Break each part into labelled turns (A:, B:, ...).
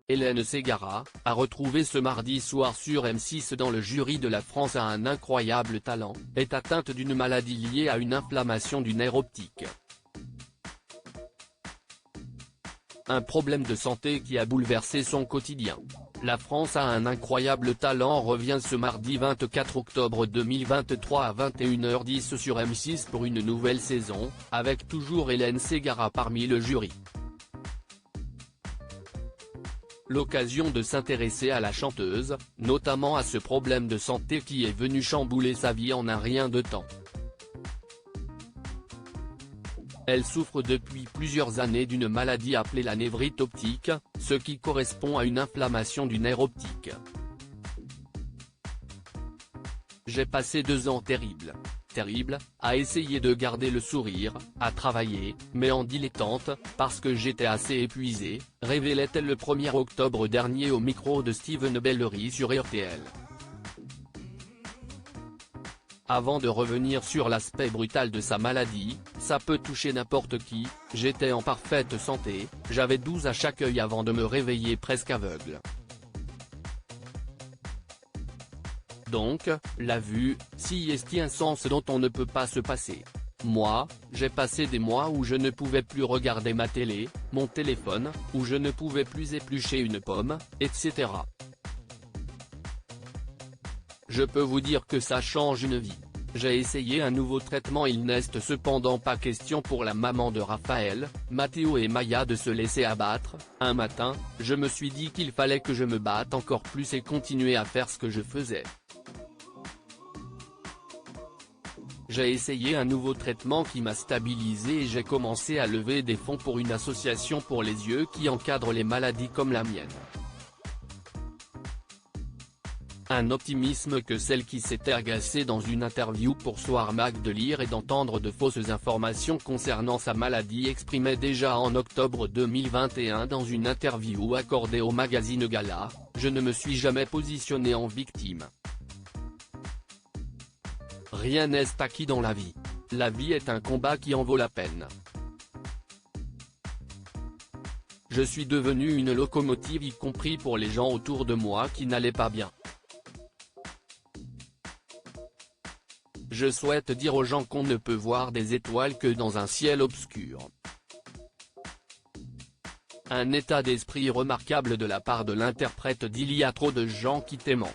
A: Hélène Ségara, a retrouvé ce mardi soir sur M6 dans le jury de La France a un incroyable talent, est atteinte d'une maladie liée à une inflammation du nerf optique. Un problème de santé qui a bouleversé son quotidien. La France a un incroyable talent revient ce mardi 24 octobre 2023 à 21h10 sur M6 pour une nouvelle saison, avec toujours Hélène Ségara parmi le jury. L'occasion de s'intéresser à la chanteuse, notamment à ce problème de santé qui est venu chambouler sa vie en un rien de temps. Elle souffre depuis plusieurs années d'une maladie appelée la névrite optique, ce qui correspond à une inflammation du nerf optique. J'ai passé 2 ans terribles, à essayer de garder le sourire, à travailler, mais en dilettante, parce que j'étais assez épuisée, révélait-elle le 1er octobre dernier au micro de Steven Bellery sur RTL. Avant de revenir sur l'aspect brutal de sa maladie, ça peut toucher n'importe qui, j'étais en parfaite santé, j'avais 12 à chaque œil avant de me réveiller presque aveugle. Donc, la vue, si est un sens dont on ne peut pas se passer. Moi, j'ai passé des mois où je ne pouvais plus regarder ma télé, mon téléphone, où je ne pouvais plus éplucher une pomme, etc. Je peux vous dire que ça change une vie. J'ai essayé un nouveau traitement, il n'est cependant pas question pour la maman de Raphaël, Mathéo et Maya de se laisser abattre. Un matin, je me suis dit qu'il fallait que je me batte encore plus et continuer à faire ce que je faisais. J'ai essayé un nouveau traitement qui m'a stabilisé et j'ai commencé à lever des fonds pour une association pour les yeux qui encadre les maladies comme la mienne. Un optimisme que celle qui s'était agacée dans une interview pour Soir Mag de lire et d'entendre de fausses informations concernant sa maladie exprimait déjà en octobre 2021 dans une interview accordée au magazine Gala, « Je ne me suis jamais positionné en victime. Rien n'est acquis dans la vie. La vie est un combat qui en vaut la peine. Je suis devenu une locomotive y compris pour les gens autour de moi qui n'allaient pas bien. Je souhaite dire aux gens qu'on ne peut voir des étoiles que dans un ciel obscur. » Un état d'esprit remarquable de la part de l'interprète d'Il y a trop de gens qui t'aiment.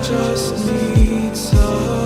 B: Just need some